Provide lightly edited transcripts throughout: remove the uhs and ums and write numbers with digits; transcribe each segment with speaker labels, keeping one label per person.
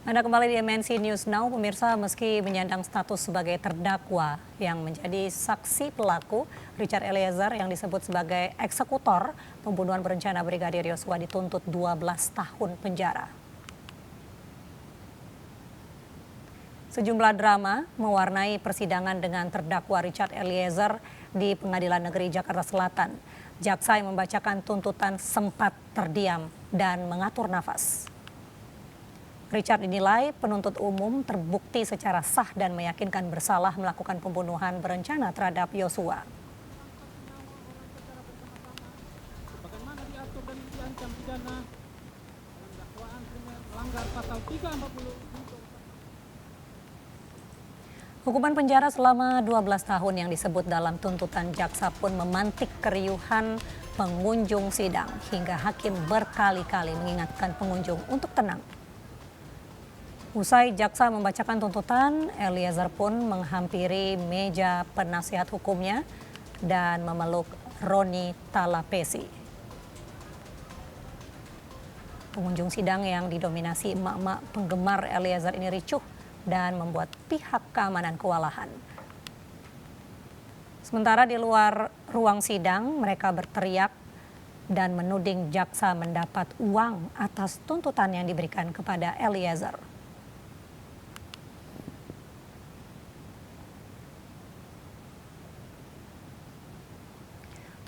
Speaker 1: Anda kembali di MNC News Now, pemirsa. Meski menyandang status sebagai terdakwa yang menjadi saksi pelaku, Richard Eliezer yang disebut sebagai eksekutor pembunuhan berencana Brigadir Yosua dituntut 12 tahun penjara. Sejumlah drama mewarnai persidangan dengan terdakwa Richard Eliezer di Pengadilan Negeri Jakarta Selatan. Jaksa yang membacakan tuntutan sempat terdiam dan mengatur nafas. Richard dinilai penuntut umum terbukti secara sah dan meyakinkan bersalah melakukan pembunuhan berencana terhadap Yosua.
Speaker 2: Bagaimana diatur dan diancam pidana dalam dakwaan melanggar pasal 340.
Speaker 1: Hukuman penjara selama 12 tahun yang disebut dalam tuntutan jaksa pun memantik keriuhan pengunjung sidang hingga hakim berkali-kali mengingatkan pengunjung untuk tenang. Usai jaksa membacakan tuntutan, Eliezer pun menghampiri meja penasihat hukumnya dan memeluk Roni Talapesi. Pengunjung sidang yang didominasi emak-emak penggemar Eliezer ini ricuh dan membuat pihak keamanan kewalahan. Sementara di luar ruang sidang, mereka berteriak dan menuding jaksa mendapat uang atas tuntutan yang diberikan kepada Eliezer.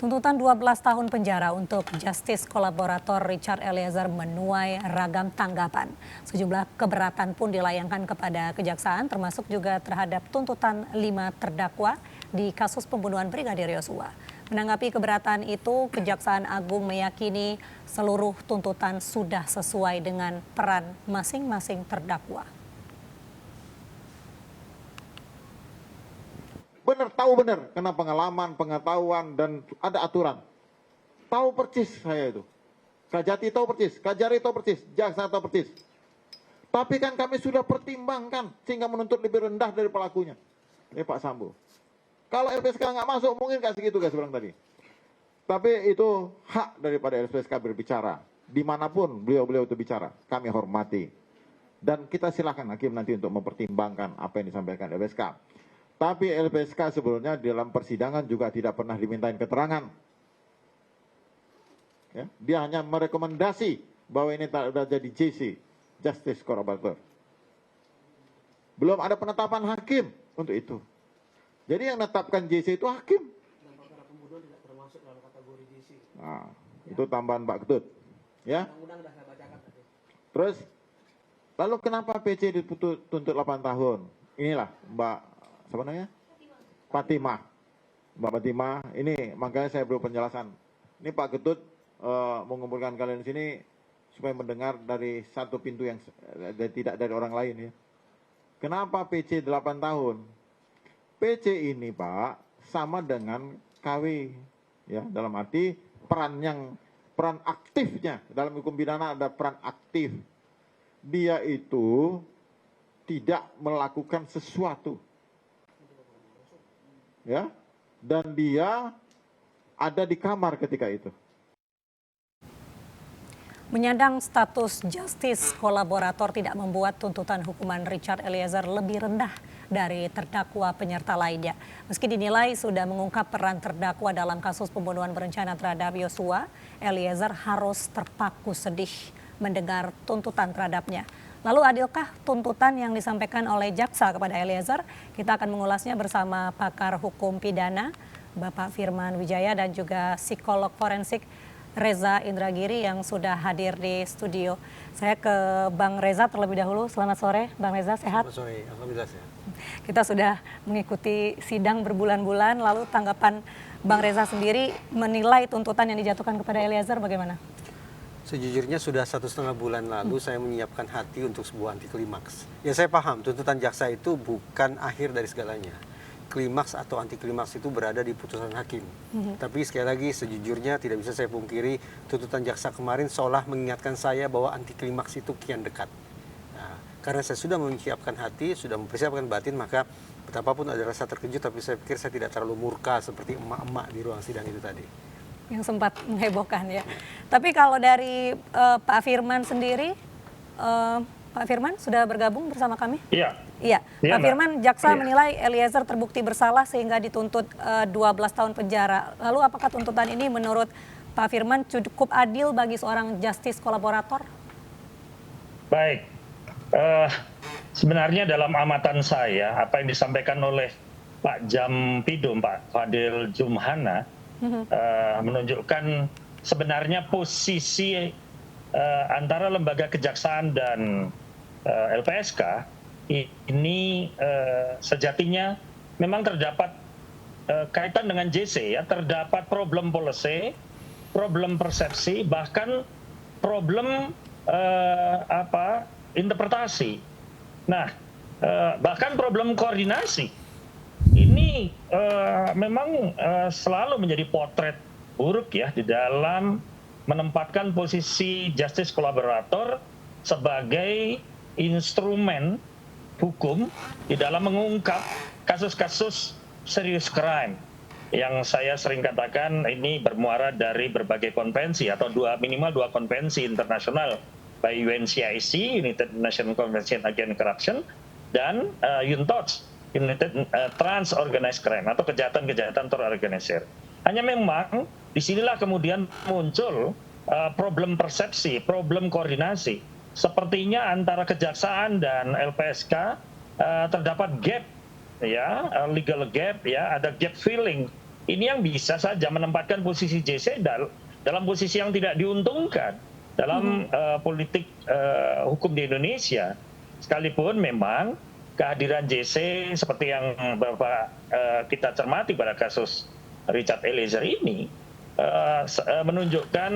Speaker 1: Tuntutan 12 tahun penjara untuk justice kolaborator Richard Eliezer menuai ragam tanggapan. Sejumlah keberatan pun dilayangkan kepada kejaksaan, termasuk juga terhadap tuntutan 5 terdakwa di kasus pembunuhan Brigadir Yosua. Menanggapi keberatan itu, Kejaksaan Agung meyakini seluruh tuntutan sudah sesuai dengan peran masing-masing terdakwa.
Speaker 3: Tahu benar, karena pengalaman, pengetahuan, dan ada aturan. Tahu persis saya itu. Kajati tahu persis, Kajari tahu persis, jaksa tahu persis. Tapi kan kami sudah pertimbangkan sehingga menuntut lebih rendah dari pelakunya. Pak Sambo. Kalau LPSK nggak masuk, mungkin nggak segitu guys bilang tadi. Tapi itu hak daripada LPSK berbicara. Dimanapun beliau-beliau itu bicara, kami hormati. Dan kita silakan hakim nanti untuk mempertimbangkan apa yang disampaikan LPSK. Tapi LPSK sebelumnya dalam persidangan juga tidak pernah dimintain keterangan. Ya, dia hanya merekomendasi bahwa ini tak sudah jadi JC, Justice Collaborator. Belum ada penetapan hakim untuk itu. Jadi yang menetapkan JC itu hakim.
Speaker 2: Dan perkara pembunuhan tidak termasuk dalam kategori JC.
Speaker 3: Nah, itu tambahan Pak Ketut. Ya.
Speaker 2: Undang-undang sudah saya bacakan tadi.
Speaker 3: Terus, lalu kenapa PC dituntut 8 tahun? Inilah Mbak siapa namanya? Fatimah. Mbak Fatimah, ini makanya saya perlu penjelasan. Ini Pak Ketut mengumpulkan kalian di sini supaya mendengar dari satu pintu yang tidak dari orang lain ya. Kenapa PC 8 tahun? PC ini Pak sama dengan KW ya, dalam arti peran aktifnya dalam hukum pidana ada peran aktif. Dia itu tidak melakukan sesuatu. Ya, dan dia ada di kamar ketika itu.
Speaker 1: Menyandang status justice kolaborator tidak membuat tuntutan hukuman Richard Eliezer lebih rendah dari terdakwa penyerta lainnya. Meski dinilai sudah mengungkap peran terdakwa dalam kasus pembunuhan berencana terhadap Yosua, Eliezer harus terpaku sedih mendengar tuntutan terhadapnya. Lalu adilkah tuntutan yang disampaikan oleh jaksa kepada Eliezer? Kita akan mengulasnya bersama pakar hukum pidana, Bapak Firman Wijaya, dan juga psikolog forensik Reza Indragiri yang sudah hadir di studio. Saya ke Bang Reza terlebih dahulu. Selamat sore, Bang Reza, sehat?
Speaker 4: Selamat sore, alhamdulillah sehat.
Speaker 1: Kita sudah mengikuti sidang berbulan-bulan, lalu tanggapan Bang Reza sendiri menilai tuntutan yang dijatuhkan kepada Eliezer bagaimana?
Speaker 4: Sejujurnya sudah 1,5 bulan lalu saya menyiapkan hati untuk sebuah anti klimaks. Ya saya paham, tuntutan jaksa itu bukan akhir dari segalanya. Klimaks atau anti klimaks itu berada di putusan hakim. Tapi sekali lagi sejujurnya tidak bisa saya pungkiri, tuntutan jaksa kemarin seolah mengingatkan saya bahwa anti klimaks itu kian dekat. Nah, karena saya sudah menyiapkan hati, sudah mempersiapkan batin, maka betapapun ada rasa terkejut, tapi saya pikir saya tidak terlalu murka seperti emak-emak di ruang sidang itu tadi.
Speaker 1: Yang sempat menghebohkan ya. Tapi kalau dari Pak Firman sendiri, Pak Firman sudah bergabung bersama kami?
Speaker 5: Iya.
Speaker 1: Iya,
Speaker 5: Iya,
Speaker 1: Pak
Speaker 5: Mbak.
Speaker 1: Firman, jaksa
Speaker 5: Iya.
Speaker 1: menilai Eliezer terbukti bersalah sehingga dituntut 12 tahun penjara. Lalu apakah tuntutan ini menurut Pak Firman cukup adil bagi seorang justice kolaborator?
Speaker 5: Baik. Sebenarnya dalam amatan saya, apa yang disampaikan oleh Pak Jampidum, Pak Fadil Jumhana, menunjukkan sebenarnya posisi antara lembaga kejaksaan dan LPSK ini sejatinya memang terdapat kaitan dengan JC, ya, terdapat problem policy, problem persepsi, bahkan problem interpretasi. Nah, bahkan problem koordinasi ini memang selalu menjadi potret buruk, ya, di dalam menempatkan posisi justice kolaborator sebagai instrumen hukum di dalam mengungkap kasus-kasus serious crime yang saya sering katakan ini bermuara dari berbagai konvensi atau minimal dua konvensi internasional, by UNCIC, United Nations Convention Against Corruption, dan UNTOC, United Trans Organized Crime atau kejahatan-kejahatan terorganisir. Hanya memang disinilah kemudian muncul problem persepsi, problem koordinasi. Sepertinya antara kejaksaan dan LPSK terdapat gap, ya, legal gap, ya, ada gap filling. Ini yang bisa saja menempatkan posisi JC dalam posisi yang tidak diuntungkan dalam politik hukum di Indonesia. Sekalipun memang kehadiran JC seperti yang Bapak kita cermati pada kasus Richard Eliezer ini menunjukkan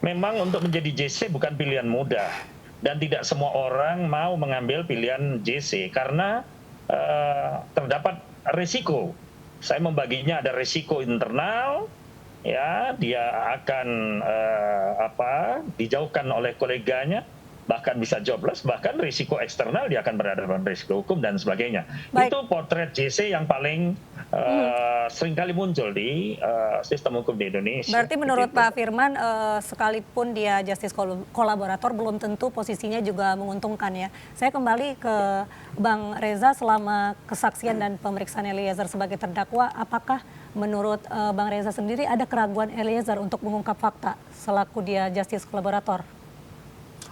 Speaker 5: memang untuk menjadi JC bukan pilihan mudah, dan tidak semua orang mau mengambil pilihan JC karena terdapat risiko. Saya membaginya ada risiko internal, ya, dia akan dijauhkan oleh koleganya, bahkan bisa jobless, bahkan risiko eksternal dia akan berhadapan risiko hukum dan sebagainya.
Speaker 1: Baik.
Speaker 5: Itu potret JC yang paling seringkali muncul di sistem hukum di Indonesia.
Speaker 1: Berarti menurut
Speaker 5: Begitu.
Speaker 1: Pak Firman, sekalipun dia justice kolaborator, belum tentu posisinya juga menguntungkan, ya. Saya kembali ke Bang Reza, selama kesaksian dan pemeriksaan Eliezer sebagai terdakwa, apakah menurut Bang Reza sendiri ada keraguan Eliezer untuk mengungkap fakta selaku dia justice kolaborator?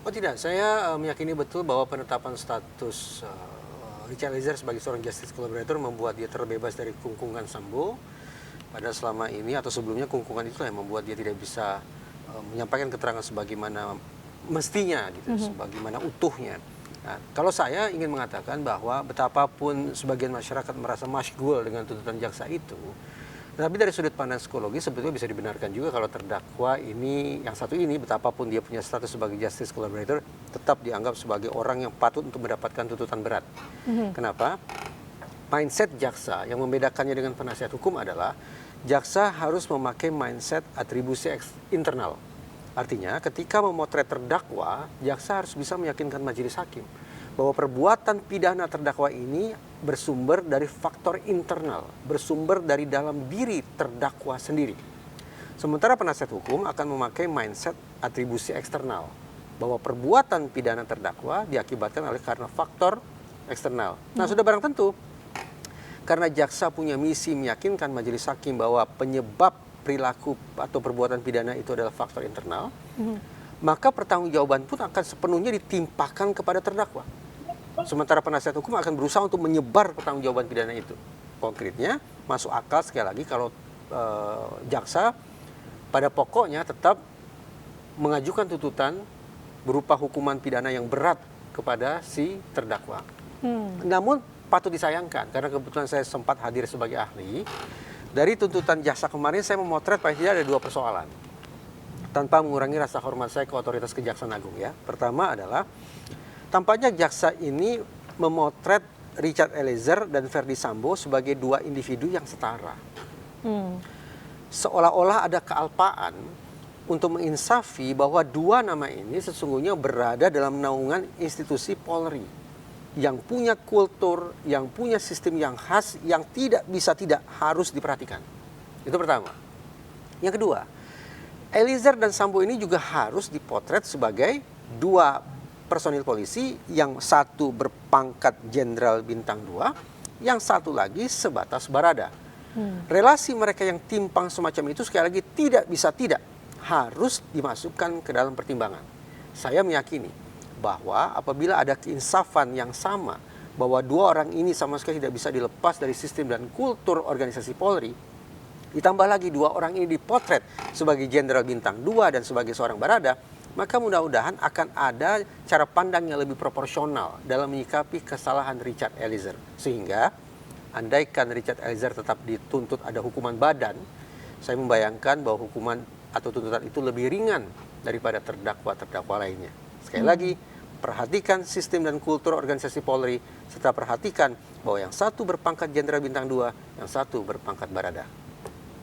Speaker 4: Oh tidak, saya meyakini betul bahwa penetapan status Richard Eliezer sebagai seorang justice collaborator membuat dia terbebas dari kungkungan Sambo. Padahal selama ini atau sebelumnya kungkungan itu yang membuat dia tidak bisa menyampaikan keterangan sebagaimana mestinya, gitu, sebagaimana utuhnya. Nah, kalau saya ingin mengatakan bahwa betapapun sebagian masyarakat merasa masyghul dengan tuntutan jaksa itu, tapi dari sudut pandang psikologi sebetulnya bisa dibenarkan juga kalau terdakwa ini, yang satu ini, betapapun dia punya status sebagai justice collaborator, tetap dianggap sebagai orang yang patut untuk mendapatkan tuntutan berat. Kenapa? Mindset jaksa yang membedakannya dengan penasihat hukum adalah jaksa harus memakai mindset atribusi internal. Artinya ketika memotret terdakwa, jaksa harus bisa meyakinkan majelis hakim bahwa perbuatan pidana terdakwa ini bersumber dari faktor internal, bersumber dari dalam diri terdakwa sendiri. Sementara penasihat hukum akan memakai mindset atribusi eksternal, bahwa perbuatan pidana terdakwa diakibatkan oleh karena faktor eksternal. Nah, sudah barang tentu, karena jaksa punya misi meyakinkan majelis hakim bahwa penyebab perilaku atau perbuatan pidana itu adalah faktor internal, maka pertanggungjawaban pun akan sepenuhnya ditimpakan kepada terdakwa. Sementara penasihat hukum akan berusaha untuk menyebar pertanggungjawaban pidana itu. Konkretnya, masuk akal sekali lagi kalau jaksa pada pokoknya tetap mengajukan tuntutan berupa hukuman pidana yang berat kepada si terdakwa. Namun patut disayangkan, karena kebetulan saya sempat hadir sebagai ahli, dari tuntutan jaksa kemarin saya memotret paling tidak ada dua persoalan. Tanpa mengurangi rasa hormat saya ke otoritas Kejaksaan Agung, ya. Pertama adalah tampaknya jaksa ini memotret Richard Eliezer dan Verdi Sambo sebagai dua individu yang setara. Seolah-olah ada kealpaan untuk menginsafi bahwa dua nama ini sesungguhnya berada dalam naungan institusi Polri yang punya kultur, yang punya sistem yang khas, yang tidak bisa tidak harus diperhatikan. Itu pertama. Yang kedua, Eliezer dan Sambo ini juga harus dipotret sebagai dua personil polisi yang satu berpangkat jenderal bintang 2, yang satu lagi sebatas barada. Relasi mereka yang timpang semacam itu sekali lagi tidak harus dimasukkan ke dalam pertimbangan. Saya meyakini bahwa apabila ada keinsafan yang sama, bahwa dua orang ini sama sekali tidak bisa dilepas dari sistem dan kultur organisasi Polri, ditambah lagi dua orang ini dipotret sebagai jenderal bintang 2 dan sebagai seorang barada, maka mudah-mudahan akan ada cara pandang yang lebih proporsional dalam menyikapi kesalahan Richard Eliezer. Sehingga andaikan Richard Eliezer tetap dituntut ada hukuman badan, saya membayangkan bahwa hukuman atau tuntutan itu lebih ringan daripada terdakwa-terdakwa lainnya. Sekali lagi, perhatikan sistem dan kultur organisasi Polri, serta perhatikan bahwa yang satu berpangkat jenderal bintang 2, yang satu berpangkat barada.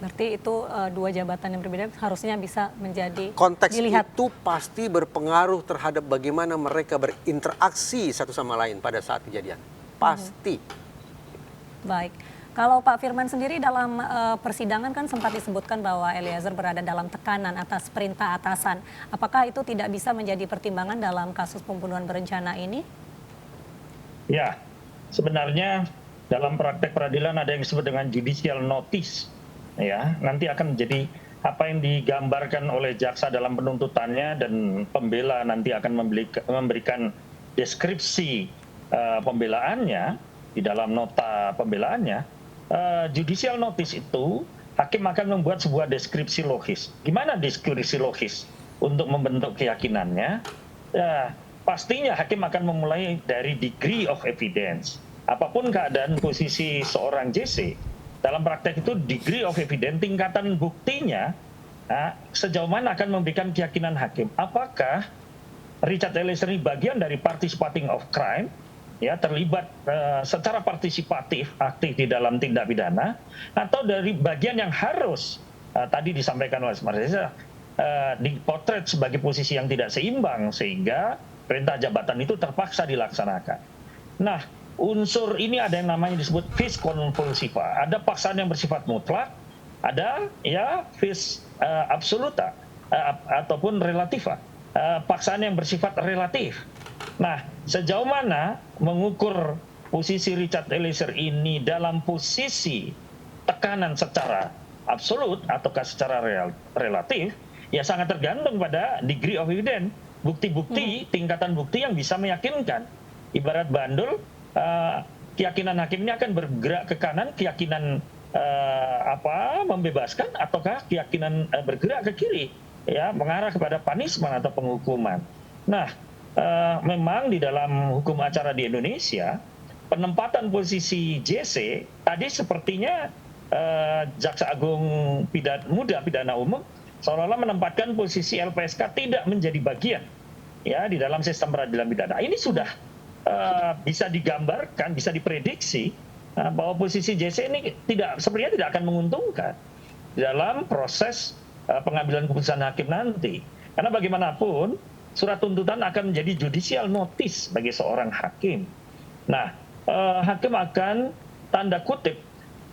Speaker 1: Berarti itu dua jabatan yang berbeda harusnya bisa menjadi
Speaker 4: Konteks
Speaker 1: dilihat.
Speaker 4: itu pasti berpengaruh terhadap bagaimana mereka berinteraksi satu sama lain pada saat kejadian. Pasti.
Speaker 1: Baik, kalau Pak Firman sendiri dalam persidangan kan sempat disebutkan bahwa Eliezer berada dalam tekanan atas perintah atasan. Apakah itu tidak bisa menjadi pertimbangan dalam kasus pembunuhan berencana ini?
Speaker 5: Ya, sebenarnya dalam praktek peradilan ada yang disebut dengan judicial notice. Ya, nanti akan menjadi apa yang digambarkan oleh jaksa dalam penuntutannya, dan pembela nanti akan memberikan deskripsi pembelaannya di dalam nota pembelaannya. Judicial notice itu hakim akan membuat sebuah deskripsi logis. Gimana deskripsi logis untuk membentuk keyakinannya? Ya, pastinya hakim akan memulai dari degree of evidence. Apapun keadaan posisi seorang JC, dalam praktek itu degree of evidence, tingkatan buktinya, sejauh mana akan memberikan keyakinan hakim. Apakah Richard Eliezer ini bagian dari participating of crime, ya, terlibat secara partisipatif aktif di dalam tindak pidana, atau dari bagian yang harus tadi disampaikan oleh Mas Reza dipotret sebagai posisi yang tidak seimbang sehingga perintah jabatan itu terpaksa dilaksanakan. Nah, unsur ini ada yang namanya disebut vis convulsiva, ada paksaan yang bersifat mutlak, ada ya vis absoluta ataupun relativa, paksaan yang bersifat relatif. Nah, sejauh mana mengukur posisi Richard Eliezer ini dalam posisi tekanan secara absolut ataukah secara relatif, ya sangat tergantung pada degree of evidence, bukti-bukti, tingkatan bukti yang bisa meyakinkan. Ibarat bandul, keyakinan hakim ini akan bergerak ke kanan, keyakinan membebaskan, ataukah keyakinan bergerak ke kiri, ya mengarah kepada punishment atau penghukuman. Nah, memang di dalam hukum acara di Indonesia, penempatan posisi JC tadi sepertinya Jaksa Agung Muda Pidana Umum seolah-olah menempatkan posisi LPSK tidak menjadi bagian ya di dalam sistem peradilan pidana. Ini sudah bisa digambarkan, bisa diprediksi bahwa posisi JC ini sebenarnya tidak akan menguntungkan dalam proses pengambilan keputusan hakim nanti. Karena bagaimanapun surat tuntutan akan menjadi judicial notice bagi seorang hakim. Nah, hakim akan tanda kutip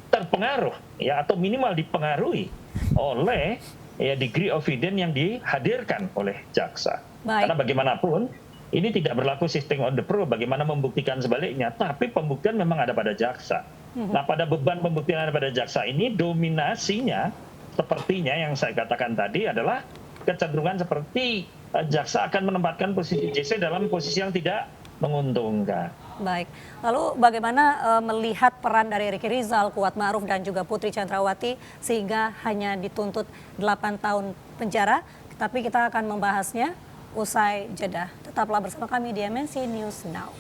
Speaker 5: terpengaruh ya atau minimal dipengaruhi oleh ya degree of evidence yang dihadirkan oleh jaksa. Karena bagaimanapun ini tidak berlaku sistem on the proof, bagaimana membuktikan sebaliknya, tapi pembuktian memang ada pada jaksa. Nah, pada beban pembuktian ada pada jaksa ini dominasinya sepertinya yang saya katakan tadi adalah kecenderungan seperti jaksa akan menempatkan posisi JC dalam posisi yang tidak menguntungkan.
Speaker 1: Baik, lalu bagaimana melihat peran dari Ricky Rizal, Kuat Ma'ruf dan juga Putri Chandrawati sehingga hanya dituntut 8 tahun penjara, tapi kita akan membahasnya usai jeda. Tetaplah bersama kami di MNC News Now.